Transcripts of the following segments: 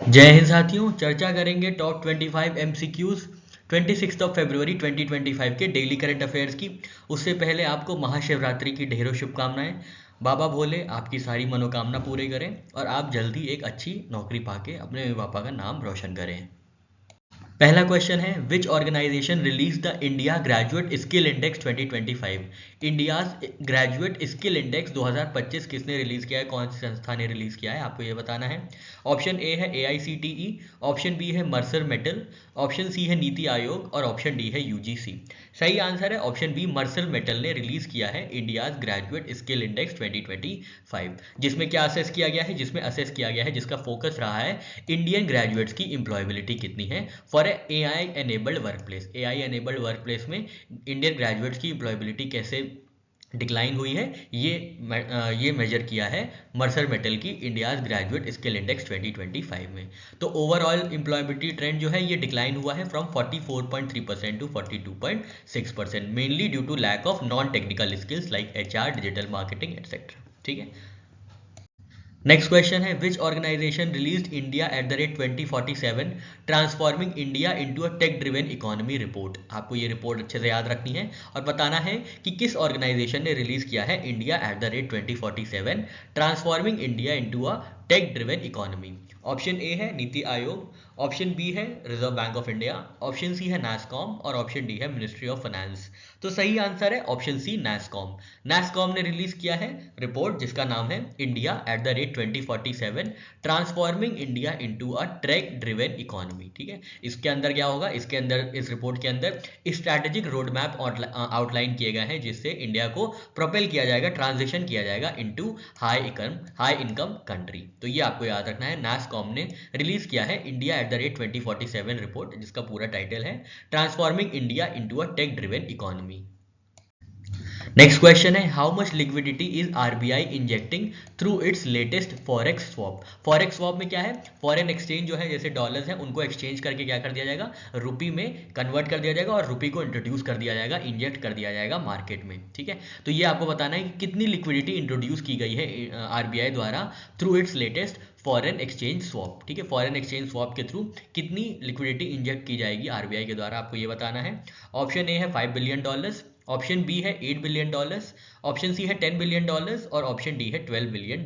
जय हिंद साथियों, चर्चा करेंगे टॉप 25 एमसीक्यूज 26 फरवरी 2025 के डेली करंट अफेयर्स की। उससे पहले आपको महाशिवरात्रि की ढेरों शुभकामनाएं। बाबा भोले आपकी सारी मनोकामना पूरी करें और आप जल्दी एक अच्छी नौकरी पाके अपने मम्मी पापा का नाम रोशन करें। पहला क्वेश्चन है, which organisation release the India graduate skill index 2025। India graduate skill index 2025 किसने रिलीज किया है, कौन सी संस्था ने रिलीज किया है, आपको ये बताना है। ऑप्शन ए है AICTE, ऑप्शन बी है मर्सर मेटल, ऑप्शन सी है नीति आयोग और ऑप्शन डी है UGC। सही आंसर है ऑप्शन बी, मर्सर मेटल ने रिलीज किया है इंडिया ग्रेजुएट स्किल इंडेक्स 2025, जिसमें क्या असेस किया गया है, जिसका फोकस रहा है इंडियन ग्रेजुएट्स की एम्प्लॉयबिलिटी कितनी है for AI enabled workplace. AI enabled workplace में इंडियन ग्रेजुएट्स की एम्प्लॉयबिलिटी कैसे डिक्लाइन हुई है, ये मेजर किया है मर्सर मेटल की इंडियाज ग्रेजुएट स्किल इंडेक्स 2025 में। तो ओवरऑल एम्प्लॉयबिलिटी ट्रेंड जो है ये डिक्लाइन हुआ है from 44.3% to 42.6%, mainly due to lack of non technical skills like HR, digital marketing etcetera. ठीक है। नेक्स्ट क्वेश्चन है, which organisation released India at the rate 2047 transforming India into a tech driven economy report. आपको ये report अच्छे से याद रखनी है और बताना है कि किस ऑर्गेनाइजेशन ने रिलीज किया है India at the rate 2047 transforming India into a tech driven economy. Option A है नीति आयोग, ऑप्शन बी है reserve bank of India, option C है नैसकॉम और ऑप्शन डी है मिनिस्ट्री ऑफ फाइनेंस। तो सही आंसर है ऑप्शन सी, नैसकॉम। नैसकॉम ने release किया है रिपोर्ट जिसका नाम है India at the rate 2047 transforming India into a tech driven economy. ठीक है। इसके अंदर क्या होगा, इसके अंदर इस रिपोर्ट के अंदर स्ट्रैटेजिक रोड मैप आउटलाइन किए गए हैं जिससे इंडिया को प्रोपेल किया जाएगा, ट्रांजिशन किया जाएगा इनटू हाई इनकम कंट्री। तो ये आपको याद रखना है, नैसकॉम ने रिलीज किया है India at the rate 2047 report जिसका पूरा टाइटल है transforming India into a tech driven economy. Next question है, how much liquidity is RBI injecting through its latest forex swap. Forex swap में क्या है, फॉरेन एक्सचेंज जो है, जैसे डॉलर्स है उनको एक्सचेंज करके क्या कर दिया जाएगा, रुपी में कन्वर्ट कर दिया जाएगा और रुपी को इंट्रोड्यूस कर दिया जाएगा, इंजेक्ट कर दिया जाएगा मार्केट में। ठीक है। तो ये आपको बताना है कि कितनी लिक्विडिटी इंट्रोड्यूस की गई है RBI द्वारा through its latest foreign exchange swap. ठीक है। फॉरेन एक्सचेंज स्वैप के थ्रू कितनी लिक्विडिटी इंजेक्ट की जाएगी RBI के द्वारा, आपको ये बताना है। ऑप्शन ए है $5 बिलियन, ऑप्शन बी है $8 बिलियन, ऑप्शन सी है $10 बिलियन और ऑप्शन डी है $12 बिलियन।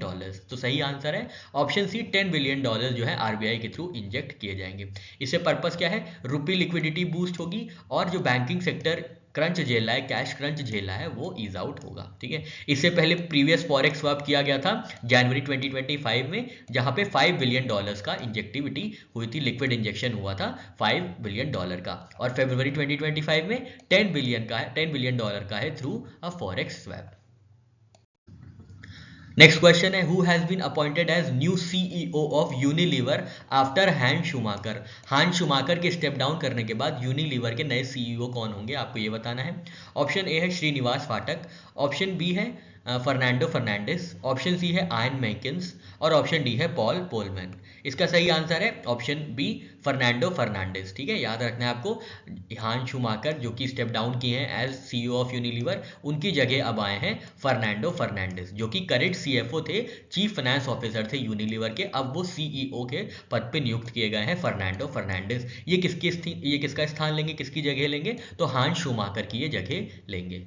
तो सही आंसर है ऑप्शन सी, $10 बिलियन जो है RBI के थ्रू इंजेक्ट किए जाएंगे। इससे पर्पस क्या है, रुपी लिक्विडिटी बूस्ट होगी और जो बैंकिंग सेक्टर क्रंच झेल रहा है, कैश क्रंच झेल रहा है, वो ईज आउट होगा। ठीक है। इससे पहले प्रीवियस फॉरेक्स स्वैप किया गया था जनवरी 2025 में, जहां पे $5 बिलियन का इंजेक्टिविटी हुई थी, लिक्विड इंजेक्शन हुआ था $5 बिलियन का, और फरवरी 2025 में $10 बिलियन का है through a forex swap. Next question है, who has been appointed as new CEO of Unilever after Hans Schumacher. Hans Schumacher के स्टेप डाउन करने के बाद यूनिलीवर के नए CEO कौन होंगे, आपको ये बताना है। ऑप्शन ए है श्रीनिवास फाटक, ऑप्शन बी है फर्नांडो फर्नांडिस, ऑप्शन सी है आयन मैकिन्स और ऑप्शन डी है पॉल पोलमैन। इसका सही आंसर है ऑप्शन बी, फर्नांडो फर्नांडिस। ठीक है। याद रखना है आपको, हान शूमाकर जो कि स्टेप डाउन किए हैं एज CEO ऑफ यूनिलीवर, उनकी जगह अब आए हैं फर्नांडो फर्नांडिस जो कि करेंट CFO थे, चीफ फाइनेंस ऑफिसर थे यूनिलीवर के, अब वो CEO के पद पे नियुक्त किए गए हैं फर्नांडो फर्नांडिस। ये किसका स्थान लेंगे, किसकी जगह लेंगे, तो हान शूमाकर की ये जगह लेंगे।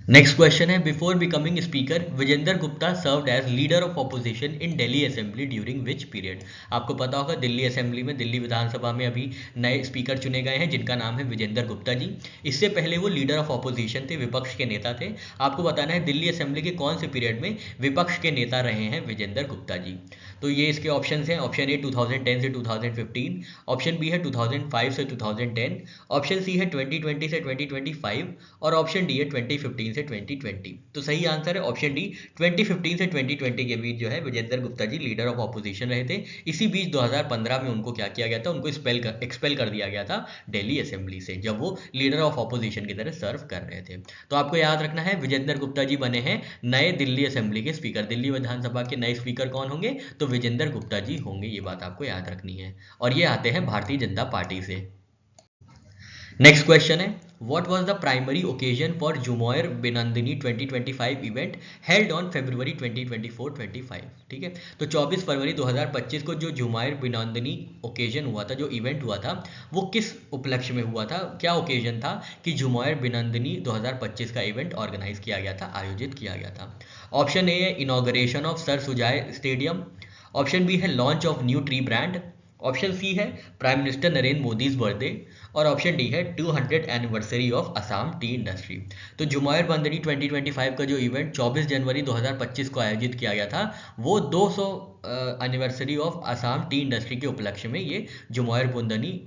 नेक्स्ट क्वेश्चन है, before becoming speaker Vijender Gupta served as leader of opposition in Delhi assembly during which period. आपको पता होगा दिल्ली असेंबली में, दिल्ली विधानसभा में अभी नए स्पीकर चुने गए हैं जिनका नाम है विजेंद्र गुप्ता जी। इससे पहले वो लीडर ऑफ ऑपोजिशन थे, विपक्ष के नेता थे। आपको बताना है दिल्ली असेंबली के कौन से पीरियड में विपक्ष के नेता रहे हैं विजेंद्र गुप्ता जी। तो ये इसके ऑप्शन हैं, ऑप्शन ए 2010 से 2015, ऑप्शन बी है 2005 से 2010, ऑप्शन सी है 2020 से 2025 और ऑप्शन डी है 2015 से 2020। तो सही आंसर है ऑप्शन डी, 2015 से 2020 के बीच जो है Vijendra Gupta ji leader of opposition रहे थे। इसी बीच 2015 में उनको क्या किया गया था, उनको एक्सपेल कर दिया गया था दिल्ली असेंबली से, जब वो लीडर ऑफ ऑपोजिशन की तरह सर्व कर रहे थे। तो आपको याद रखना है, विजेंद्र गुप्ता जी बने हैं नए दिल्ली असेंबली के स्पीकर। दिल्ली विधानसभा के नए स्पीकर कौन होंगे, तो विजेंद्र गुप्ता जी होंगे, ये बात आपको याद रखनी है। और ये आते हैं भारतीय जनता पार्टी से। नेक्स्ट क्वेश्चन है, what was the primary occasion for Jhumoir Binandini 2025 event held on February 2024-25। ठीक है, तो 24 फरवरी 2025 को जो जुमोयर बिनंदिनी ओकेजन हुआ था, जो इवेंट हुआ था, वो किस उपलक्ष्य में हुआ था, क्या ओकेजन था कि जुमोयर बिनंदिनी 2025 का इवेंट ऑर्गेनाइज किया गया था, आयोजित किया गया था। ऑप्शन ए है inauguration of Sarusajai stadium, option B है launch of new tree brand, option C है prime minister Narendra Modi birthday, और ऑप्शन डी है 200 anniversary of Assam tea industry. तो जुमोयर बंदनी 2025 का जो इवेंट 24 जनवरी 2025 को आयोजित किया गया था, वो 200 anniversary of Assam tea industry के उपलक्ष्य में ये जुमोयर बुंदनी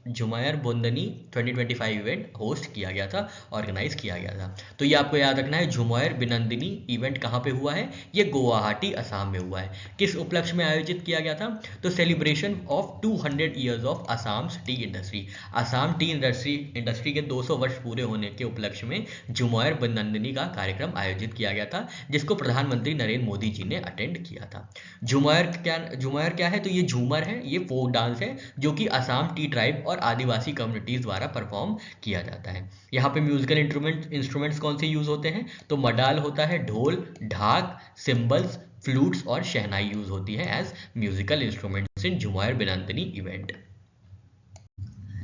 2025 इवेंट होस्ट किया गया था, ऑर्गेनाइज किया गया था। तो ये आपको याद रखना है, जुमोयर बिनंदिनी इवेंट कहाँ पे हुआ है, ये गुवाहाटी असम में हुआ है। किस उपलक्ष्य में आयोजित किया गया था, तो celebration of 200 years of Assam tea industry, Assam tea industry के 200 वर्ष पूरे होने के उपलक्ष्य में जुमोयर बिनंदिनी का कार्यक्रम आयोजित किया गया था, जिसको प्रधानमंत्री नरेंद्र मोदी जी ने अटेंड किया था। जुमोयर क्या है, तो ये झूमर है, ये फोक डांस है, जो कि असम टी ट्राइब और आदिवासी कम्युनिटीज द्वारा परफॉर्म किया जाता है। यहाँ पे म्यूजिकल इंस्ट्रूमेंट्स कौन से यूज होते हैं, तो मडाल होता है, ढोल, ढाक, सिंबल्स, फ्लूट्स और शहनाई यूज होती है as musical instruments in Jhumoir Binandini event.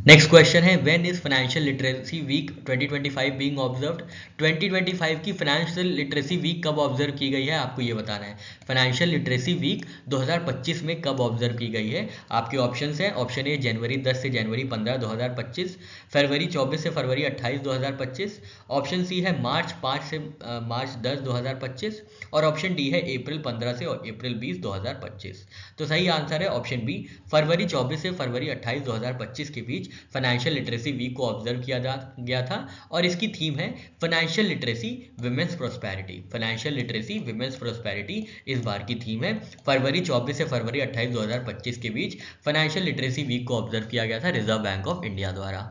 Next question है, when is financial literacy week 2025 being observed. 2025 की फाइनेंशियल लिटरेसी वीक कब ऑब्जर्व की गई है, आपको ये बताना है। फाइनेंशियल लिटरेसी वीक 2025 में कब ऑब्जर्व की गई है, आपके ऑप्शंस हैं। ऑप्शन ए जनवरी 10 से जनवरी 15 2025, फरवरी 24 से फरवरी 28 2025, ऑप्शन सी है मार्च 5 से मार्च 10 2025, और ऑप्शन डी है अप्रैल 15 से और अप्रैल 20 2025। तो सही आंसर है ऑप्शन बी, फरवरी 24 से फरवरी 28 2025 के बीच फाइनेंशियल लिटरेसी वीक को ऑब्जर्व किया गया था, और इसकी थीम है financial literacy women's prosperity. Financial literacy women's prosperity इस बार की थीम है। फरवरी 24 से फरवरी 28 2025 के बीच फाइनेंशियल लिटरेसी वीक को ऑब्जर्व किया गया था रिजर्व बैंक ऑफ इंडिया द्वारा।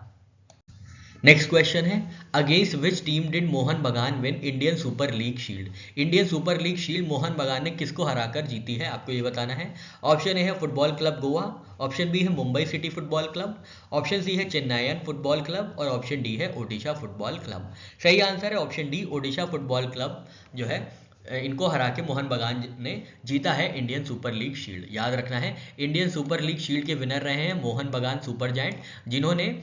नेक्स्ट क्वेश्चन है, against which team did Mohun Bagan win Indian super league shield. Indian super league shield Mohun Bagan ने किसको हराकर जीती है, आपको ये बताना है। ऑप्शन ए है football club Goa, option B है Mumbai city football club, option C है चेन्नईयन फुटबॉल क्लब, और ऑप्शन डी है ओडिशा फुटबॉल क्लब। सही आंसर है option D, Odisha football club जो है इनको हरा के मोहन बगान ने जीता है इंडियन सुपर लीग शील्ड। याद रखना है, इंडियन सुपर लीग शील्ड के विनर रहे हैं मोहन बगान सुपर जायंट, जिन्होंने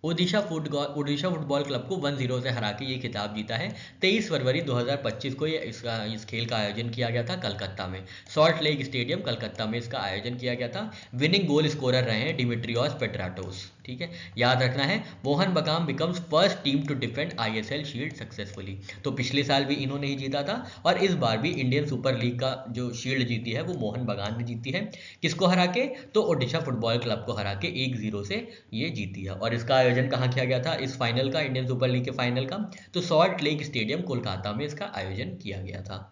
ओडिशा फुटबॉल क्लब को 1-0 से हरा के ये खिताब जीता है। 23 फरवरी 2025 को इस खेल का आयोजन किया गया था कलकत्ता में, सॉल्ट लेक स्टेडियम कलकत्ता में इसका आयोजन किया गया था। विनिंग गोल स्कोरर रहे हैं डिमिट्रियोस पेट्राटोस। ठीक है, याद रखना है, Mohun Bagan becomes first team to defend ISL shield successfully. तो पिछले साल भी इन्होंने ही जीता था, और इस बार भी इंडियन सुपर लीग का जो शील्ड जीती है वो मोहन बगान ने जीती है। किसको हरा के, तो ओडिशा फुटबॉल क्लब को हरा के 1-0 से ये जीती है। और इसका आयोजन कहाँ किया गया था, इस फाइनल का, इंडियन सुपर लीग के फाइनल का, तो सॉल्ट लेक स्टेडियम कोलकाता में इसका आयोजन किया गया था।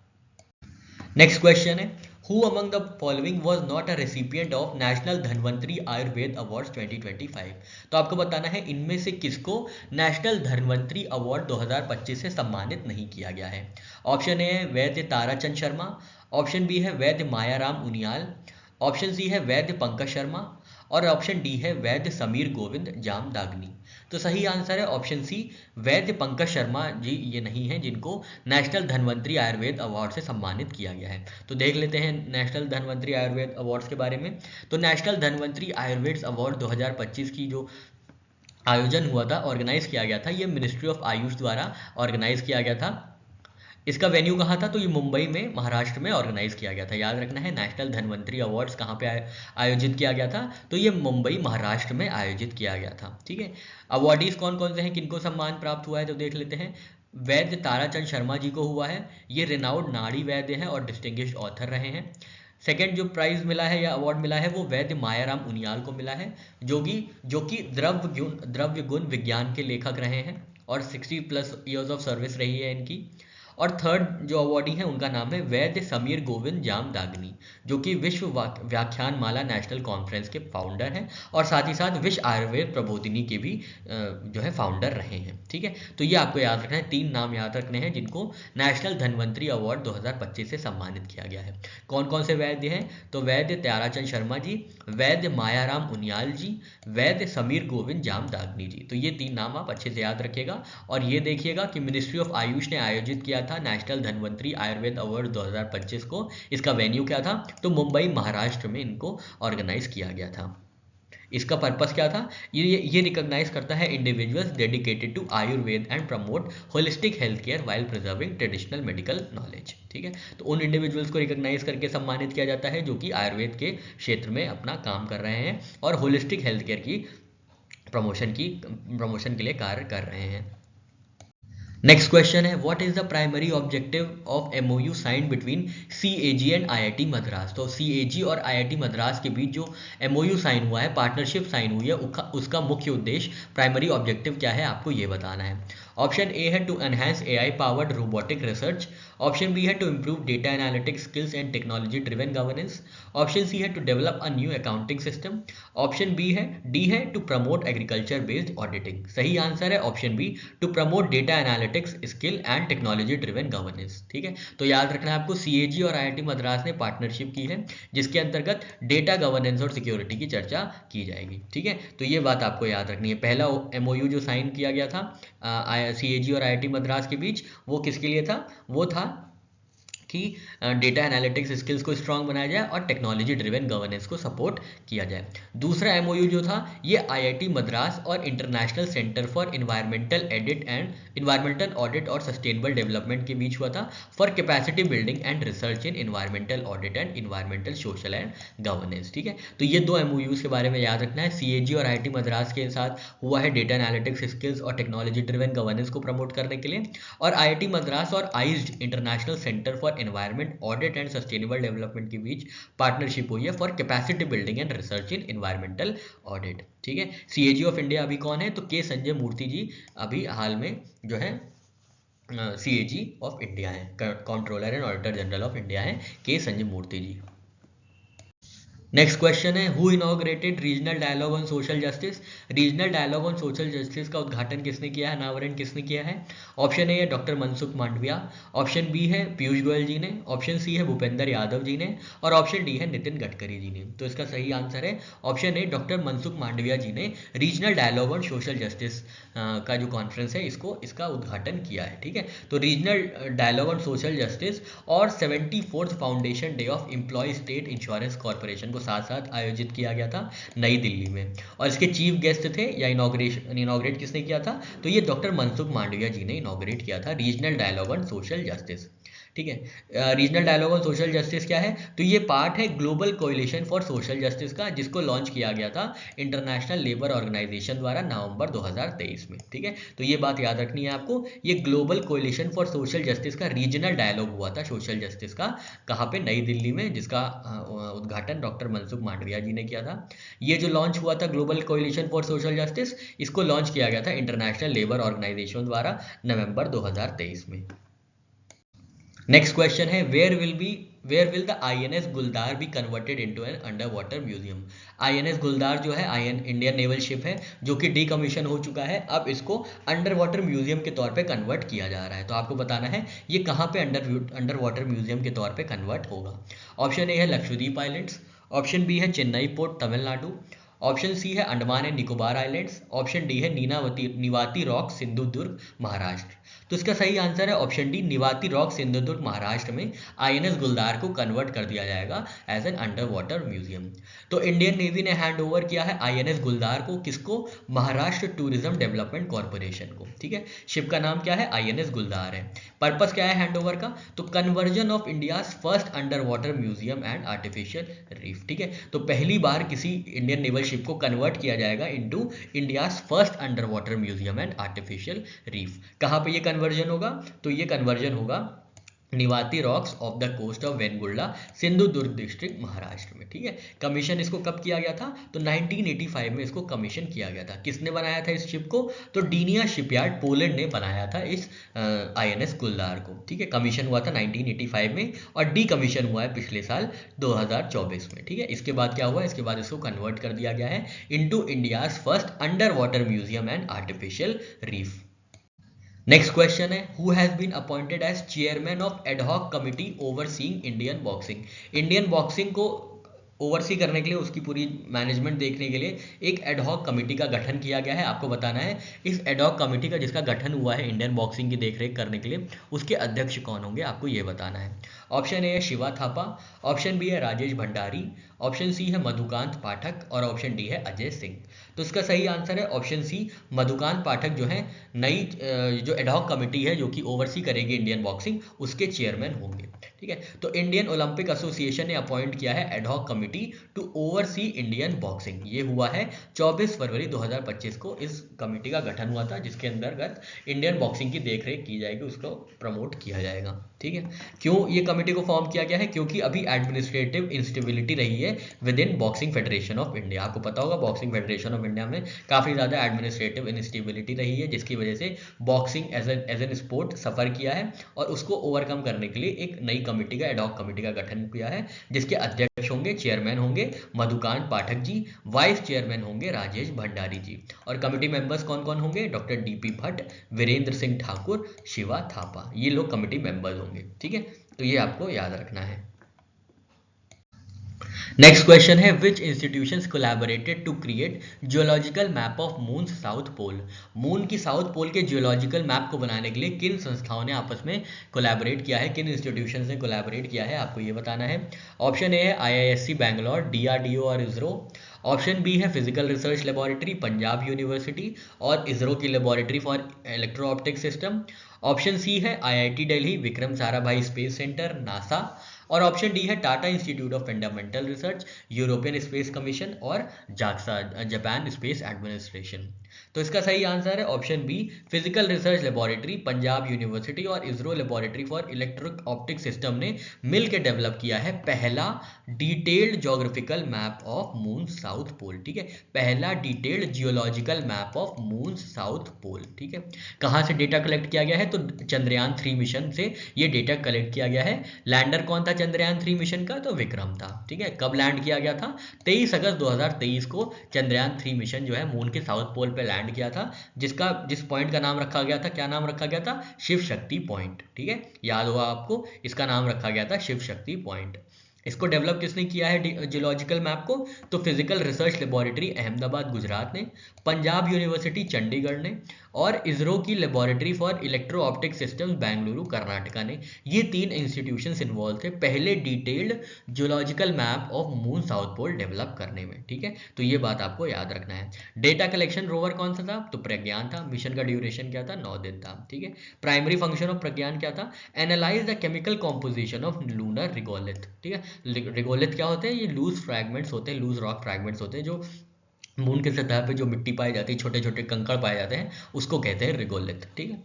नेक्स्ट क्वेश्चन है, who among the following was not a recipient of national Dhanvantari Ayurveda awards 2025। तो आपको बताना है इनमें से किसको नेशनल धन्वंतरी अवार्ड 2025 से सम्मानित नहीं किया गया है। ऑप्शन ए है वैद्य ताराचंद शर्मा, ऑप्शन बी है वैद्य मायाराम उनियाल, ऑप्शन सी है वैद्य पंकज शर्मा, और ऑप्शन डी है वैद्य समीर गोविंद जामदाग्नी। तो सही आंसर है ऑप्शन सी, वैद्य पंकज शर्मा जी ये नहीं है जिनको नेशनल धन्वंतरी आयुर्वेद अवार्ड से सम्मानित किया गया है। तो देख लेते हैं नेशनल धन्वंतरी आयुर्वेद अवार्ड्स के बारे में। तो नेशनल धन्वंतरी आयुर्वेद अवार्ड 2025 की जो आयोजन हुआ था, ऑर्गेनाइज किया गया था, ये मिनिस्ट्री ऑफ आयुष द्वारा ऑर्गेनाइज किया गया था। इसका वेन्यू कहाँ था, तो ये मुंबई में महाराष्ट्र में ऑर्गेनाइज किया गया था। याद रखना है, नेशनल धन्वंतरी अवार्ड्स कहाँ पे आयोजित किया गया था, तो ये मुंबई महाराष्ट्र में आयोजित किया गया था। ठीक है, अवार्डीज कौन कौन से हैं, किनको सम्मान प्राप्त हुआ है, तो देख लेते हैं। वैद्य ताराचंद शर्मा जी को हुआ है, ये रिनाउड नाड़ी वैद्य हैं और डिस्टिंग्विश्ड ऑथर रहे हैं। सेकेंड जो प्राइज मिला है या अवार्ड मिला है वो वैद्य मायाराम उनियाल को मिला है, जो कि द्रव्य गुण विज्ञान के लेखक रहे हैं और 60+ ईयर्स ऑफ सर्विस रही है इनकी। और थर्ड जो अवॉर्डी है उनका नाम है वैद्य समीर गोविंद जामदाग्नी, जो कि विश्व व्याख्यान माला नेशनल कॉन्फ्रेंस के फाउंडर हैं और साथ ही साथ विश्व आयुर्वेद प्रबोधिनी के भी जो है फाउंडर रहे हैं। ठीक है, तो ये आपको याद रखना है, 3 नाम याद रखने हैं जिनको नेशनल धन्वंतरी अवार्ड 2025 से सम्मानित किया गया है। कौन कौन से वैद्य हैं? तो वैद्य ताराचंद शर्मा जी, वैद्य मायाराम उनियाल जी, वैद्य समीर गोविंद जामदाग्नी जी। तो ये 3 नाम आप अच्छे से याद रखिएगा। और ये देखिएगा कि मिनिस्ट्री ऑफ आयुष ने आयोजित किया था नेशनल धन्वंतरी आयुर्वेद अवार्ड 2025 को। इसका वेन्यू क्या था? तो मुंबई महाराष्ट्र में इनको ऑर्गेनाइज किया गया था। इसका पर्पस क्या था? ये रिकॉग्नाइज करता है individuals dedicated to Ayurveda and promote holistic health care while preserving traditional medical knowledge. ठीक है, तो उन इंडिविजुअल्स को रिकॉग्नाइज करके सम्मानित किया जाता है जो कि आयुर्वेद के क्षेत्र में अपना काम कर रहे हैं और होलिस्टिक हेल्थ केयर की प्रमोशन के लिए कार्य कर रहे हैं। नेक्स्ट क्वेश्चन है, what is the primary objective of MOU sign between CAG and IIT Madras? तो CAG और IIT मद्रास के बीच जो MOU साइन हुआ है, पार्टनरशिप साइन हुई है, उसका मुख्य उद्देश्य, प्राइमरी ऑब्जेक्टिव क्या है, आपको ये बताना है। ऑप्शन ए है to enhance AI powered robotic research, option B है to improve data analytics skills and technology driven governance, option C है to develop a new accounting system, option D है to promote agriculture based auditing. सही answer है option B, to promote data analytics skill and technology driven governance. ठीक है, तो याद रखना है आपको, CAG और IIT मद्रास ने पार्टनरशिप की है जिसके अंतर्गत डेटा गवर्नेंस और सिक्योरिटी की चर्चा की जाएगी। ठीक है, तो ये बात आपको याद रखनी है। पहला MOU जो साइन किया गया था CAG और IIT मद्रास के बीच, वो किसके लिए था? वो था कि डेटा एनालिटिक्स स्किल्स को स्ट्रांग बनाया जाए और टेक्नोलॉजी ड्रिवन गवर्नेंस को सपोर्ट किया जाए। दूसरा MOU जो था ये IIT मद्रास और international centre for environmental audit और सस्टेनेबल डेवलपमेंट के बीच हुआ था for capacity building and research in environmental audit and environmental social and governance. ठीक है, तो ये 2 MOUs के बारे में याद रखना है। CAG और IIT मद्रास के साथ हुआ है डेटा एनालिटिक्स स्किल्स और टेक्नोलॉजी ड्रिवन गवर्नेंस को प्रमोट करने के लिए, और IIT मद्रास और iCED international centre for environment audit and sustainable development के बीच पार्टनरशिप हुई है for capacity building and research in environmental audit. ठीक है, CAG ऑफ इंडिया अभी कौन है? तो के संजय मूर्ति जी अभी हाल में जो है CAG ऑफ इंडिया है, controller and auditor general of India है के संजय मूर्ति जी। नेक्स्ट क्वेश्चन है, who inaugurated regional dialogue on social justice? Regional dialogue on social justice का उद्घाटन किसने किया है, अनावरण किसने किया है? ऑप्शन ए है doctor Mansukh Mandaviya, option B है पीयूष गोयल जी ने, ऑप्शन सी है भूपेंद्र यादव जी ने, और ऑप्शन डी है नितिन गडकरी जी ने। तो इसका सही आंसर है option A, doctor Mansukh Mandaviya ji ने regional dialogue on social justice का जो कॉन्फ्रेंस है इसका उद्घाटन किया है। ठीक है, तो regional dialogue on social justice और 74th foundation day of employ state insurance corporation को साथ साथ आयोजित किया गया था नई दिल्ली में, और इसके चीफ गेस्ट थे या इनॉग्रेट किसने किया था? तो ये डॉक्टर मनसुख मांडविया जी ने इनॉग्रेट किया था regional dialogue on social justice. ठीक है, regional dialogue on social justice क्या है? तो ये पार्ट है global coalition for social justice का, जिसको लॉन्च किया गया था इंटरनेशनल लेबर ऑर्गेनाइजेशन द्वारा नवंबर 2023 में। ठीक है, तो ये बात याद रखनी है आपको, ये global coalition for social justice का रीजनल डायलॉग हुआ था सोशल जस्टिस का, कहाँ पे? नई दिल्ली में, जिसका उद्घाटन डॉक्टर मनसुख मांडविया जी ने किया था। ये जो लॉन्च हुआ था global coalition for social justice, इसको लॉन्च किया गया था इंटरनेशनल लेबर ऑर्गेनाइजेशन द्वारा नवंबर 2023 में। नेक्स्ट क्वेश्चन है, where will the INS Guldar be converted into an under water museum? INS Guldar जो है इंडियन नेवल शिप है जो कि डीकमीशन हो चुका है, अब इसको अंडर वाटर म्यूजियम के तौर पे कन्वर्ट किया जा रहा है। तो आपको बताना है ये कहाँ पे अंडर वाटर म्यूजियम के तौर पे कन्वर्ट होगा। ऑप्शन ए है लक्षद्वीप आइलैंड्स, ऑप्शन बी है Chennai port Tamil Nadu, option C है Andaman and Nicobar islands, option D है निवाती रॉक सिंधुदुर्ग महाराष्ट्र। तो इसका सही आंसर है option D, Nivati rock Sindhudurg Maharashtra में INS गुलदार को कन्वर्ट कर दिया जाएगा as an under water museum. तो इंडियन नेवी ने हैंड ओवर किया है INS गुलदार को, किसको? महाराष्ट्र टूरिज्म डेवलपमेंट कॉर्पोरेशन को। ठीक है, शिप का नाम क्या है? INS गुलदार है। पर्पस क्या है हैंड ओवर का? तो conversion of India's first under water museum and artificial reef. ठीक है, तो पहली बार किसी इंडियन नेवल शिप को कन्वर्ट किया जाएगा into India's first under water museum and artificial reef. कहाँ पे ये कन्वर्जन होगा? तो ये कन्वर्जन होगा Nivati rocks off the coast of Vengurla, Sindhudurg district, Maharashtra में। ठीक है, कमीशन इसको कब किया गया था? तो 1985 में इसको कमीशन किया गया था। किसने बनाया था इस शिप को? तो डीनिया शिपयार्ड पोलैंड ने बनाया था इस INS गुलदार को। ठीक है, कमीशन हुआ था 1985 में और डी कमीशन हुआ है पिछले साल 2024 में। ठीक है, इसके बाद क्या हुआ? इसके बाद इसको कन्वर्ट कर दिया गया है into India's first under water museum and artificial reef. Next question है, who has been appointed as chairman of ad hoc committee overseeing Indian boxing. Indian boxing को ओवरसी करने के लिए, उसकी पूरी मैनेजमेंट देखने के लिए एक एडहॉक कमेटी का गठन किया गया है। आपको बताना है इस एडहॉक कमेटी का जिसका गठन हुआ है इंडियन बॉक्सिंग की देखरेख करने के लिए, उसके अध्यक्ष कौन होंगे, आपको ये बताना है। ऑप्शन ए है शिवा थापा, ऑप्शन बी है राजेश भंडारी, ऑप्शन सी है मधुकांत पाठक और ऑप्शन डी है अजय सिंह। तो इसका सही आंसर है ऑप्शन सी, मधुकांत पाठक जो है नई जो एडहॉक कमेटी है जो कि ओवरसी करेगी इंडियन बॉक्सिंग, उसके चेयरमैन होंगे। ठीक है, तो इंडियन ओलंपिक एसोसिएशन ने अपॉइंट किया है ad hoc committee to oversee Indian boxing. ये हुआ है 24 फरवरी 2025 को इस कमेटी का गठन हुआ था, जिसके अंतर्गत इंडियन बॉक्सिंग की देखरेख की जाएगी, उसको प्रमोट किया जाएगा। ठीक है, क्यों ये कमेटी को फॉर्म किया गया है? क्योंकि अभी एडमिनिस्ट्रेटिव इंस्टेबिलिटी रही है with in boxing federation of India. आपको पता होगा बॉक्सिंग फेडरेशन ऑफ इंडिया में काफ़ी ज़्यादा एडमिनिस्ट्रेटिव इंस्टेबिलिटी रही है, जिसकी वजह से बॉक्सिंग एज एन स्पोर्ट सफ़र किया है और उसको ओवरकम करने के लिए एक नई कमेटी का, एडहॉक कमेटी का गठन किया है, जिसके अध्यक्ष होंगे, चेयरमैन होंगे मधुकांत पाठक जी, वाइस चेयरमैन होंगे राजेश भंडारी जी, और कमेटी मेंबर्स कौन कौन होंगे? डॉक्टर DP भट्ट, वीरेंद्र सिंह ठाकुर, शिवा थापा, ये लोग कमेटी मेंबर्स होंगे। ठीक है, तो ये आपको याद रखना है। नेक्स्ट क्वेश्चन है, which institutions collaborated to create geological map of moon south pole. Moon की साउथ पोल के जियोलॉजिकल मैप को बनाने के लिए किन संस्थाओं ने आपस में कोलैबोरेट किया है, किन इंस्टीट्यूशंस ने कोलैबोरेट किया है, आपको ये बताना है। ऑप्शन ए है IISc बैंगलोर, DRDO और इसरो। ऑप्शन बी है physical research laboratory Punjab university और इसरो की laboratory for electro optic system. Option C है IIT Delhi Vikram Sarabhai space centre NASA, और ऑप्शन डी है Tata institute of fundamental research, European space commission और जाक्सा जापान स्पेस एडमिनिस्ट्रेशन। तो इसका सही आंसर है option B, physical research laboratory Punjab university और ISRO laboratory for electric optic system ने मिलकर डेवलप किया है पहला detailed geographical map of moon south pole. ठीक है, पहला detailed geological map of moon south pole. ठीक है, कहाँ से डेटा कलेक्ट किया गया है? तो चंद्रयान 3 मिशन से ये डेटा कलेक्ट किया गया है। लैंडर कौन था चंद्रयान 3 मिशन का? तो विक्रम था। ठीक है, कब लैंड किया गया था? 23 अगस्त 2023 को चंद्रयान 3 मिशन जो है मून के साउथ पोल पे लैंड किया था, जिस पॉइंट का नाम रखा गया था, क्या नाम रखा गया था? शिव शक्ति पॉइंट। ठीक है, याद होगा आपको, इसका नाम रखा गया था शिव शक्ति पॉइंट। इसको डेवलप किसने किया है जियोलॉजिकल मैप को? तो physical research laboratory Ahmedabad Gujarat ने, पंजाब यूनिवर्सिटी चंडीगढ़ ने और इसरो की laboratory for electro optic systems Bengaluru Karnataka ने। ये 3 इंस्टीट्यूशंस इन्वॉल्व थे पहले detailed geological map of moon south pole develop करने में। ठीक है, तो ये बात आपको याद रखना है। डेटा कलेक्शन रोवर कौन सा था? तो प्रज्ञान था। मिशन का ड्यूरेशन क्या था? 9 दिन था। ठीक है, प्राइमरी फंक्शन ऑफ प्रज्ञान क्या था? Analyse the chemical composition of lunar regolith. ठीक है, रिगोलिथ क्या होते हैं? ये लूज फ्रैगमेंट्स होते हैं, लूज रॉक फ्रैगमेंट्स होते हैं, जो मून की सतह पे जो मिट्टी पाई जाती है, छोटे छोटे कंकड़ पाए जाते हैं, उसको कहते हैं रिगोलिथ। ठीक है,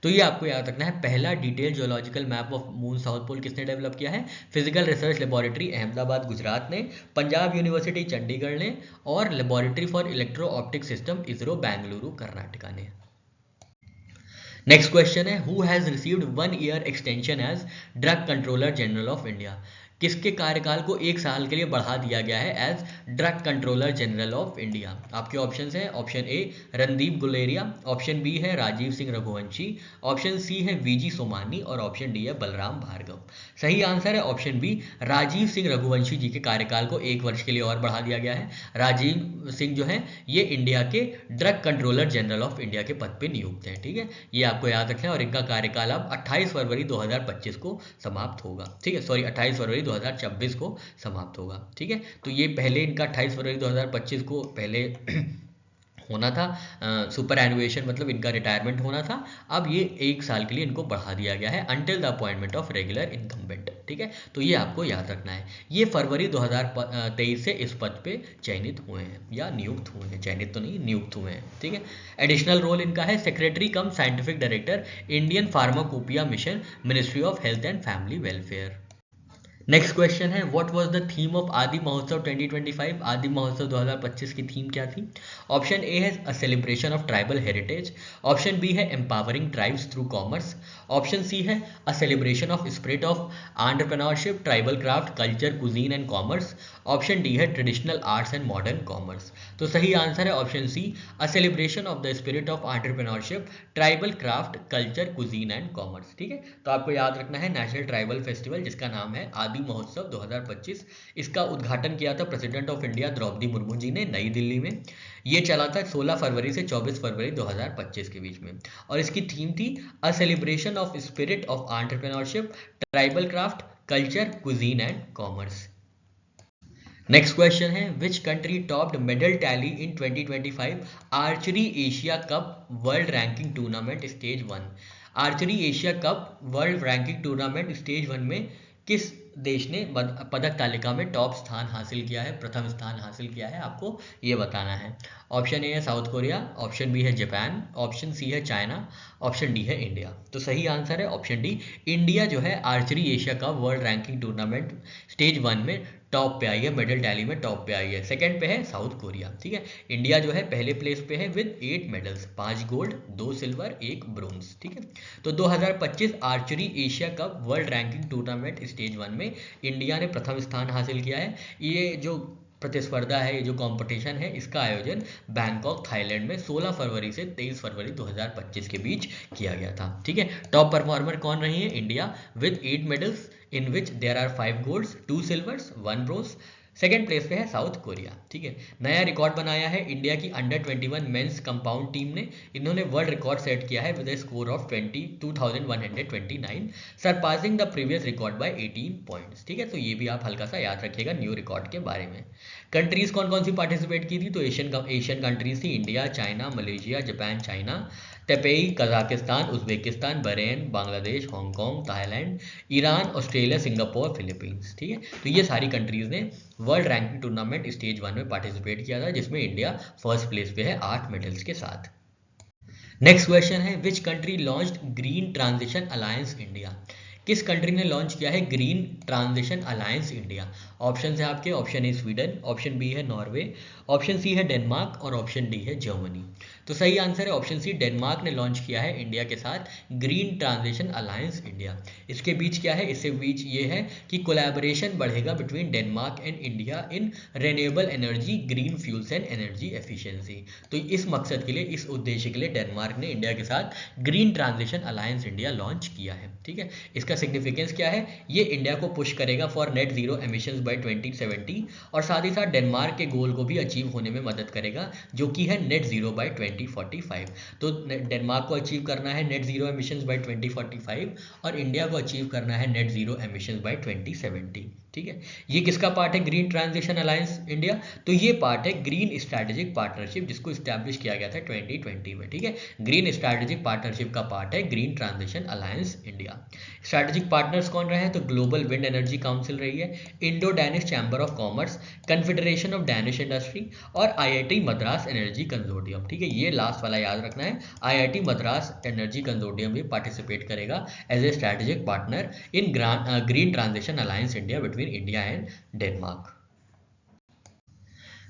तो ये आपको याद रखना है। पहला detail geological map of moon south pole किसने डेवलप किया है? Physical research laboratory Ahmedabad Gujarat ने, पंजाब यूनिवर्सिटी चंडीगढ़ ने और laboratory for electro optic system ISRO Bengaluru Karnataka ने। नेक्स्ट क्वेश्चन है, who has received 1 year extension as drug controller general of India. किसके कार्यकाल को 1 साल के लिए बढ़ा दिया गया है as drug controller general of India? आपके ऑप्शंस हैं, option A Randeep Guleria, option B है राजीव सिंह रघुवंशी, ऑप्शन सी है VG सोमानी और ऑप्शन डी है बलराम भार्गव। सही आंसर है ऑप्शन बी, राजीव सिंह रघुवंशी जी के कार्यकाल को 1 वर्ष के लिए और बढ़ा दिया गया है। राजीव सिंह जो है ये इंडिया के drug controller general of India के पद पे नियुक्त हैं। ठीक है, ये आपको याद रखना है और इनका कार्यकाल अब 28 फरवरी 2025 को समाप्त होगा। ठीक है, सॉरी 28 फरवरी 2026 को समाप्त होगा। ठीक है, तो ये पहले इनका 28 फरवरी 2025 को पहले होना था, सुपर एनुएशन मतलब इनका रिटायरमेंट होना था। अब ये 1 साल के लिए इनको बढ़ा दिया गया है until the appointment of regular incumbent. ठीक है, तो ये आपको याद रखना है। ये फरवरी 2023 से इस पद पे चयनित हुए हैं या नियुक्त हुए हैं, चयनित तो नहीं, नियुक्त हुए हैं। ठीक है, एडिशनल रोल इनका है secretary cum scientific director, Indian pharmacopoeia mission, ministry of health and family welfare. Next question है, what was the theme of Aadi Mahotsav 2025? आदि महोत्सव 2025 की थीम क्या थी? ऑप्शन ए है a celebration of tribal heritage, option B है empowering tribes through commerce, option C है a celebration of spirit of entrepreneurship, tribal craft, culture, cuisine and commerce, option D है traditional arts and modern commerce. तो सही answer है option C, a celebration of the spirit of entrepreneurship, tribal craft, culture, cuisine and commerce. ठीक है, तो आपको याद रखना है नेशनल ट्राइबल फेस्टिवल जिसका नाम है आदि महोत्सव 2025। इसका उद्घाटन किया था president of India Droupadi Murmu ji ने नई दिल्ली में। ये चला था 16 फरवरी से 24 फरवरी 2025 के बीच में, और इसकी थीम थी a celebration of spirit of entrepreneurship, tribal craft, culture, cuisine and commerce. Next question है, which country topped medal tally in 2025 archery Asia cup world ranking tournament stage 1? Archery Asia cup world ranking tournament stage 1 में किस देश ने पदक तालिका में top स्थान हासिल किया है, प्रथम स्थान हासिल किया है, आपको ये बताना है। ऑप्शन ए है साउथ कोरिया, ऑप्शन बी है जापान, ऑप्शन सी है चाइना, ऑप्शन डी है इंडिया। तो सही आंसर है ऑप्शन डी, इंडिया जो है आर्चरी एशिया का वर्ल्ड रैंकिंग टूर्नामेंट स्टेज 1 में टॉप पे आई है, मेडल टैली में टॉप पे आई है। सेकंड पे है साउथ कोरिया। ठीक है, इंडिया जो है पहले प्लेस पे है with 8 medals, 5 gold, 2 silver, 1 bronze. ठीक है, तो 2025 archery Asia cup world ranking tournament stage 1 में इंडिया ने प्रथम स्थान हासिल किया है। ये जो प्रतिस्पर्धा है, ये जो कंपटीशन है, इसका आयोजन बैंकॉक थाईलैंड में 16 फरवरी से 23 फरवरी 2025 के बीच किया गया था। ठीक है, टॉप परफॉर्मर कौन रही है? India with 8 medals in which there are 5 golds, 2 silvers, 1 bronze. Second place पे है साउथ कोरिया। ठीक है, नया रिकॉर्ड बनाया है इंडिया की अंडर 21 मेंस कंपाउंड टीम ने। इन्होंने वर्ल्ड रिकॉर्ड सेट किया है with A score of 22,129, surpassing the previous record by 18 points. ठीक है, तो ये भी आप हल्का सा याद रखिएगा न्यू रिकॉर्ड के बारे में। कंट्रीज कौन कौन सी पार्टिसिपेट की थी? तो एशियन कंट्रीज थी, India, China, Malaysia, Japan, China, Taipei, Kazakhstan, Uzbekistan, Bahrain, Bangladesh, Hong Kong, Thailand, Iran, Australia, Singapore, Philippines. ठीक है, तो ये सारी कंट्रीज ने वर्ल्ड रैंकिंग टूर्नामेंट स्टेज 1 में पार्टिसिपेट किया था, जिसमें इंडिया फर्स्ट प्लेस पे है 8 मेडल्स के साथ। नेक्स्ट क्वेश्चन है, which country launched green transition alliance India? किस कंट्री ने लॉन्च किया है green transition alliance India? Option है आपके, option A Sweden, option B है नॉर्वे, ऑप्शन सी है डेनमार्क और ऑप्शन डी है जर्मनी। तो सही आंसर है ऑप्शन सी, डेनमार्क ने लॉन्च किया है इंडिया के साथ ग्रीन ट्रांजिशन अलायंस इंडिया। इसके बीच क्या है? इसके बीच ये है कि कोलैबोरेशन बढ़ेगा between Denmark and India in renewable energy, green fuels and energy efficiency. तो इस मकसद के लिए, इस उद्देश्य के लिए डेनमार्क ने इंडिया के साथ green transition alliance India launch किया है। ठीक है, इसका सिग्निफिकेंस क्या है? ये इंडिया को पुश करेगा for net zero emissions by 2070 और साथ ही साथ डेनमार्क के गोल को भी अचीव होने में मदद करेगा, जो कि है नेट जीरो बाय 2045। तो डेनमार्क को अचीव करना है नेट जीरो एमिशंस बाय 2045 और इंडिया को अचीव करना है नेट जीरो एमिशंस बाय 2070। ठीक है, ये किसका पार्ट है ग्रीन ट्रांजिशन अलायंस इंडिया? तो ये पार्ट है ग्रीन स्ट्रैटेजिक पार्टनरशिप, जिसको स्टैब्लिश किया गया था 2020 में। ठीक है, ग्रीन स्ट्रैटेजिक पार्टनरशिप का पार्ट है green transition alliance India. Strategic partners कौन रहे हैं? तो ग्लोबल विंड एनर्जी काउंसिल रही है, Indo Danish chamber of commerce, confederation of Danish industry और आईआईटी मद्रास एनर्जी कंसोर्टियम। ठीक है, ये लास्ट वाला याद रखना है, आईआईटी मद्रास एनर्जी कंसोर्टियम भी पार्टिसिपेट करेगा as a strategic partner in green transition alliance India between India and Denmark.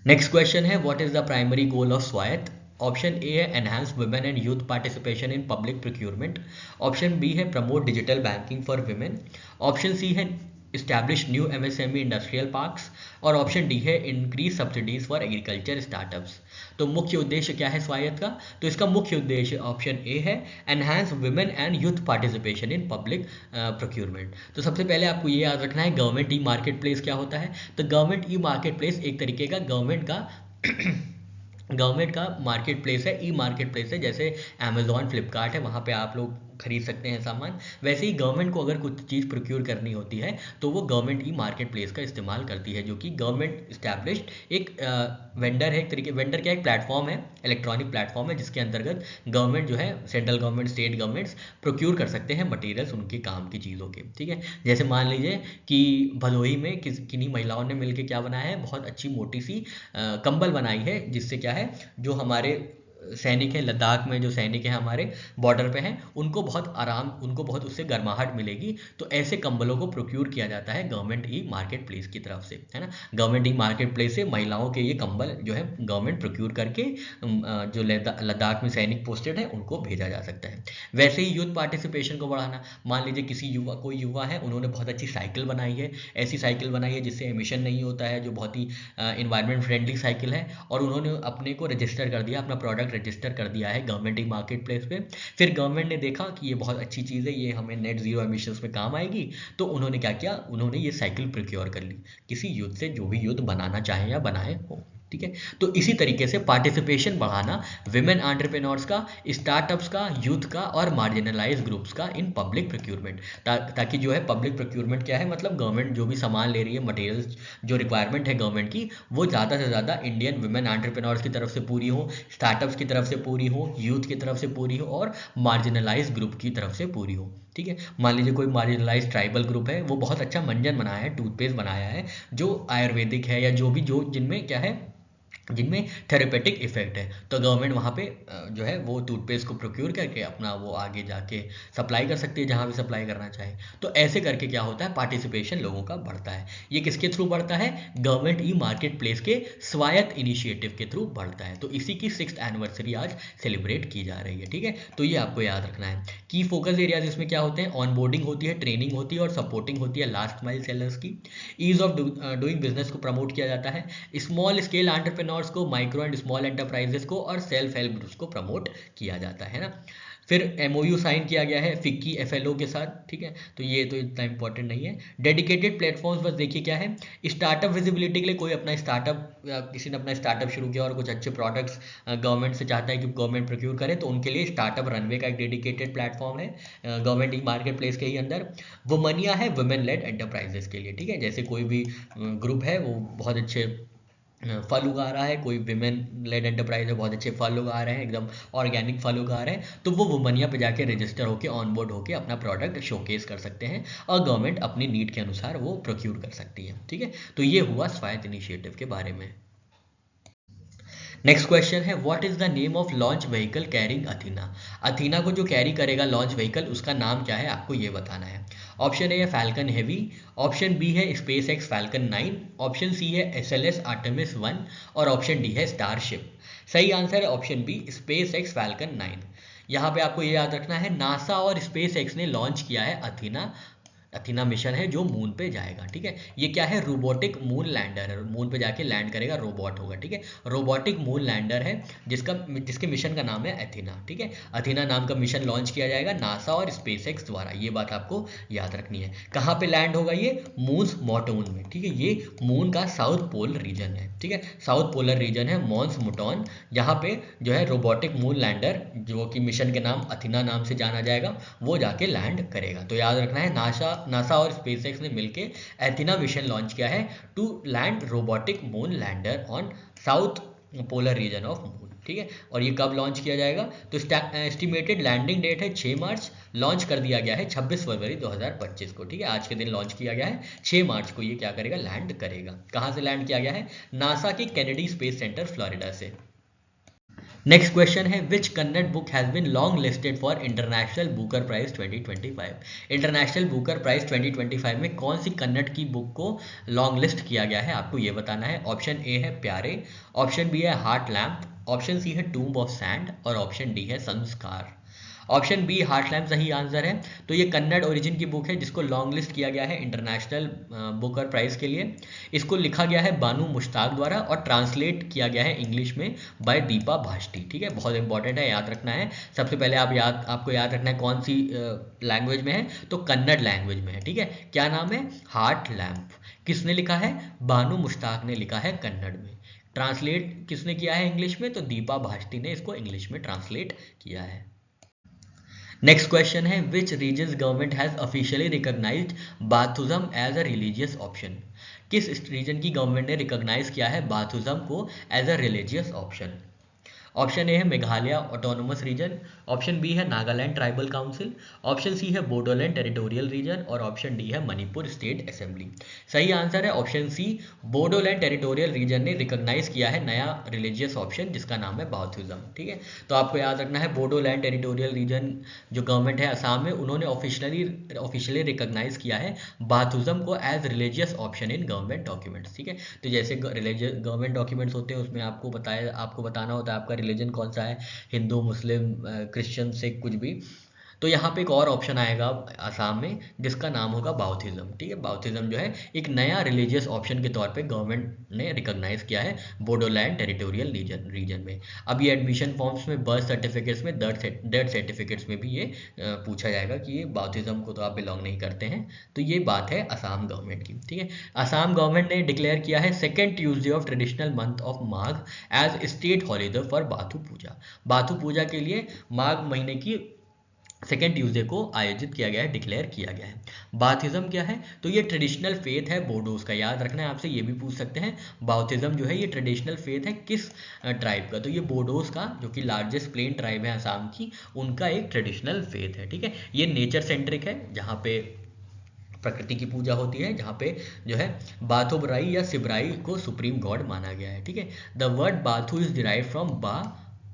Next question है, what is the primary goal of Swayatt? Option A है enhance women and youth participation in public procurement, option B है promote digital banking for women, option C है establish new MSME industrial parks और option D है increase subsidies for agriculture startups. तो मुख्य उद्देश्य क्या है स्वायत्त का? तो इसका मुख्य उद्देश्य ऑप्शन ए है enhance women and youth participation in public procurement. तो सबसे पहले आपको ये याद रखना है गवर्नमेंट ई मार्केट प्लेस क्या होता है? तो गवर्नमेंट ई मार्केट प्लेस एक तरीके का गवर्नमेंट का मार्केट प्लेस है, ई मार्केट प्लेस है। जैसे अमेजॉन, फ्लिपकार्ट है, वहाँ पे आप लोग खरीद सकते हैं सामान, वैसे ही गवर्नमेंट को अगर कुछ चीज़ प्रोक्योर करनी होती है तो वो गवर्नमेंट ई मार्केट प्लेस का इस्तेमाल करती है, जो कि गवर्नमेंट इस्टेब्लिश्ड एक वेंडर है, एक तरीके वेंडर क्या एक प्लेटफॉर्म है, इलेक्ट्रॉनिक प्लेटफॉर्म है, जिसके अंतर्गत गवर्नमेंट जो है, central government, state governments procure कर सकते हैं मटेरियल्स उनके काम की चीज़ों के। ठीक है, जैसे मान लीजिए कि भदोही में किन्हीं महिलाओं ने मिलकर क्या बनाया है, बहुत अच्छी मोटी सी कंबल बनाई है, जिससे क्या है, जो हमारे सैनिक हैं, लद्दाख में जो सैनिक हैं हमारे बॉर्डर पे हैं, उनको बहुत आराम, उनको बहुत उससे गर्माहट मिलेगी। तो ऐसे कंबलों को प्रोक्योर किया जाता है गवर्नमेंट ई मार्केट प्लेस की तरफ से, है ना। गवर्नमेंट ई मार्केट प्लेस से महिलाओं के ये कंबल जो है गवर्नमेंट प्रोक्योर करके जो लद्दाख में सैनिक पोस्टेड है उनको भेजा जा सकता है। वैसे ही यूथ पार्टिसिपेशन को बढ़ाना, मान लीजिए किसी कोई युवा है, उन्होंने बहुत अच्छी साइकिल बनाई है, ऐसी साइकिल बनाई है जिससे एमिशन नहीं होता है, जो बहुत ही इन्वायरमेंट फ्रेंडली साइकिल है, और उन्होंने अपने को रजिस्टर कर दिया, अपना प्रोडक्ट रजिस्टर कर दिया है गवर्नमेंट ई मार्केट प्लेस पे। फिर गवर्नमेंट ने देखा कि ये बहुत अच्छी चीज़ है, ये हमें नेट जीरो एमिशंस में काम आएगी, तो उन्होंने क्या किया, उन्होंने ये साइकिल प्रोक्योर कर ली किसी यूथ से, जो भी यूथ बनाना चाहे या बनाए हो। ठीक है, तो इसी तरीके से पार्टिसिपेशन बढ़ाना विमेन एंटरप्रेन्योर्स का, स्टार्टअप्स का, यूथ का और मार्जिनलाइज ग्रुप्स का इन पब्लिक प्रोक्योरमेंट, ताकि जो है पब्लिक प्रोक्योरमेंट क्या है, मतलब गवर्नमेंट जो भी सामान ले रही है, मटेरियल्स जो रिक्वायरमेंट है गवर्नमेंट की, वो ज़्यादा से ज़्यादा इंडियन विमेन एंटरप्रेन्योर्स की तरफ से पूरी हो, स्टार्टअप्स की तरफ से पूरी हो, यूथ की तरफ से पूरी हो और मार्जिनलाइज ग्रुप की तरफ से पूरी हो। ठीक है, मान लीजिए कोई मार्जिनलाइज ट्राइबल ग्रुप है, वो बहुत अच्छा मंजन बनाया है, टूथपेस्ट बनाया है जो आयुर्वेदिक है, या जो भी जो जिनमें क्या है, जिनमें थेरेपेटिक इफेक्ट है, तो गवर्नमेंट वहाँ पे जो है वो टूथपेस्ट को प्रोक्योर करके अपना वो आगे जाके सप्लाई कर सकती है, जहाँ भी सप्लाई करना चाहे। तो ऐसे करके क्या होता है, पार्टिसिपेशन लोगों का बढ़ता है। ये किसके थ्रू बढ़ता है, गवर्नमेंट ई मार्केट प्लेस के स्वायत्त इनिशिएटिव के थ्रू बढ़ता है। तो इसी की 6th एनिवर्सरी आज सेलिब्रेट की जा रही है। ठीक है, तो ये आपको याद रखना है। की फोकस एरियाज इसमें क्या होते हैं, ऑनबोर्डिंग होती है, ट्रेनिंग होती है और सपोर्टिंग होती है लास्ट माइल सेलर्स की। ईज ऑफ डूइंग बिजनेस को प्रमोट किया जाता है, स्मॉल स्केल एंटरप्रेन्योर्स को, माइक्रो एंड स्मॉल एंटरप्राइजेस को और सेल्फ हेल्प ग्रुप्स को प्रमोट किया जाता है ना। फिर एमओयू साइन किया गया है फिक्की एफएलओ के साथ। ठीक है, तो ये तो इतना इंपॉर्टेंट नहीं है। डेडिकेटेड प्लेटफॉर्म्स, बस देखिए क्या है, स्टार्टअप विजिबिलिटी के लिए कोई अपना स्टार्टअप, किसी ने अपना स्टार्टअप शुरू किया और कुछ अच्छे प्रोडक्ट्स गवर्नमेंट से चाहता है कि गवर्नमेंट प्रोक्योर करे, तो उनके लिए स्टार्टअप रनवे का एक डेडिकेटेड प्लेटफॉर्म है गवर्नमेंट ई मार्केट प्लेस के ही अंदर। वुमनिया है वुमेन लेड एंटरप्राइजेस के लिए। ठीक है, जैसे कोई भी ग्रुप है वो बहुत अच्छे फल उगा रहा है, कोई विमेन लेड एंटरप्राइज है, बहुत अच्छे फल उगा रहे हैं, एकदम ऑर्गेनिक फल उगा रहे हैं, तो वो वुमनिया पे जाके रजिस्टर होके ऑनबोर्ड होके अपना प्रोडक्ट शोकेस कर सकते हैं और गवर्नमेंट अपनी नीड के अनुसार वो प्रोक्यूर कर सकती है। ठीक है, तो ये हुआ स्वायत्त इनिशिएटिव के बारे में। नेक्स्ट क्वेश्चन है, what is the name of launch vehicle carrying Athena. Athena को जो कैरी करेगा लॉन्च व्हीकल, उसका नाम क्या है, आपको ये बताना है। ऑप्शन ए है फैल्कन हेवी, ऑप्शन बी है SpaceX Falcon 9, option C है SLS आर्टेमिस 1 और ऑप्शन डी है स्टारशिप। सही आंसर है option B, SpaceX Falcon 9। यहाँ पे आपको ये याद रखना है, नासा और स्पेस एक्स ने लॉन्च किया है अथीना मिशन है जो मून पे जाएगा। ठीक है, ये क्या है, रोबोटिक मून लैंडर है, मून पे जाके लैंड करेगा, रोबोट होगा। ठीक है, रोबोटिक मून लैंडर है जिसके मिशन का नाम है अथीना। ठीक है, अथीना नाम का मिशन लॉन्च किया जाएगा नासा और स्पेसएक्स द्वारा, ये बात आपको याद रखनी है। कहाँ पे लैंड होगा ये, मून्स मोटोन में। ठीक है, ये मून का साउथ पोल रीजन है। ठीक है, साउथ पोलर रीजन है मॉन्स मोटोन, यहाँ पे जो है रोबोटिक मून लैंडर, जो कि मिशन के नाम अथीना नाम से जाना जाएगा, वो जाके लैंड करेगा। तो याद रखना है, नासा और स्पेसएक्स ने मिलकर एथिना मिशन लॉन्च किया है to land robotic moon lander on south polar region of moon. ठीक है, और ये कब लॉन्च किया जाएगा, तो एस्टिमेटेड लैंडिंग डेट है 6 मार्च, लॉन्च कर दिया गया है 26 फरवरी 2025 को। ठीक है, आज के दिन लॉन्च किया गया है, 6 मार्च को ये क्या करेगा, लैंड करेगा। कहाँ से लैंड किया गया है, नासा के कैनेडी स्पेस सेंटर फ्लोरिडा से। नेक्स्ट क्वेश्चन है, which Kannada book has been long listed for international booker prize 2025। International booker prize 2025 में कौन सी कन्नड़ की बुक को लॉन्ग लिस्ट किया गया है, आपको ये बताना है। ऑप्शन ए है प्यारे, ऑप्शन बी है हार्ट लैम्प, ऑप्शन सी है टूम्ब ऑफ सैंड और ऑप्शन डी है संस्कार। ऑप्शन बी हार्ट लैम्प सही आंसर है। तो ये कन्नड़ ओरिजिन की बुक है जिसको लॉन्ग लिस्ट किया गया है इंटरनेशनल बुकर प्राइज के लिए। इसको लिखा गया है बानू मुश्ताक द्वारा और ट्रांसलेट किया गया है इंग्लिश में बाय दीपा भाष्टी। ठीक है, बहुत इंपॉर्टेंट है, याद रखना है। सबसे पहले आपको याद रखना है कौन सी लैंग्वेज में है, तो कन्नड़ लैंग्वेज में है। ठीक है, क्या नाम है, हार्ट लैम्प। किसने लिखा है, बानू मुश्ताक ने लिखा है कन्नड़ में। ट्रांसलेट किसने किया है इंग्लिश में, तो दीपा भाष्टी ने इसको इंग्लिश में ट्रांसलेट किया है। नेक्स्ट क्वेश्चन है which region's government has officially recognised Bathouism as a religious option. किस रीजन की गवर्नमेंट ने रिकॉग्नाइज किया है बाथुज्म को as a religious option. Option A है Meghalaya autonomous region, option B है Nagaland tribal council, option C है बोडोलैंड टेरिटोरियल रीजन और ऑप्शन डी है मणिपुर स्टेट असेंबली। सही आंसर है option C, Bodoland territorial region ने रिकॉग्नाइज किया है नया रिलीजियस ऑप्शन जिसका नाम है बाथुज्म। ठीक है, तो आपको याद रखना है बोडोलैंड टेरिटोरियल रीजन जो गवर्नमेंट है असम में, उन्होंने ऑफिशियली रिकॉग्नाइज किया है बाथुज्म को as religious option in government documents. ठीक है, तो जैसे रिलीजियस गवर्नमेंट डॉक्यूमेंट्स होते हैं उसमें आपको बताना होता है आपका रिलीजन कौन सा है, हिंदू मुस्लिम क्रिश्चियन सिख कुछ भी। तो यहाँ पे एक और ऑप्शन आएगा आसाम में जिसका नाम होगा बाउथिज्म। ठीक है, बाउथिज्म जो है एक नया रिलीजियस ऑप्शन के तौर पे गवर्नमेंट ने रिकॉग्नाइज किया है बोडोलैंड टेरिटोरियल रीजन में। अब ये एडमिशन फॉर्म्स में, बर्थ सर्टिफिकेट्स में, डेथ सर्टिफिकेट्स में भी ये पूछा जाएगा कि ये बाउथिज्म को तो आप बिलोंग नहीं करते हैं। तो ये बात है असम गवर्नमेंट की। ठीक है, असम गवर्नमेंट ने डिक्लेयर किया है second Tuesday of traditional month of Magh as state holiday for Bathou Puja. Bathou Puja के लिए माघ महीने की सेकेंड ट्यूसडे को आयोजित किया गया है, डिक्लेयर किया गया है। बाथिज्म क्या है, तो ये ट्रेडिशनल फेथ है बोडोज का, याद रखना है आपसे, ये भी पूछ सकते हैं। बाउथिज्म जो है ये ट्रेडिशनल फेथ है किस ट्राइब का, तो ये बोडोज का जो कि लार्जेस्ट प्लेन ट्राइब है असम की, उनका एक ट्रेडिशनल फेथ है। ठीक है, ये नेचर सेंट्रिक है जहाँ पे प्रकृति की पूजा होती है, जहाँ पे जो है बाथुबराई या सिबराई को सुप्रीम गॉड माना गया है। ठीक है, the word Bathou is derive from बा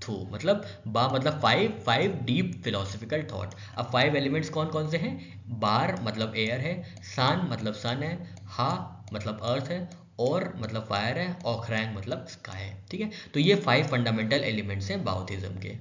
थू, मतलब बा मतलब फाइव डीप फिलोसफिकल थॉट। अब फाइव एलिमेंट्स कौन कौन से हैं, बार मतलब एयर है, सान मतलब सन है, हा मतलब अर्थ है, और मतलब फायर है, और खरैंग मतलब स्काई है। ठीक है, तो ये फाइव फंडामेंटल एलिमेंट्स हैं बाउथिज्म के।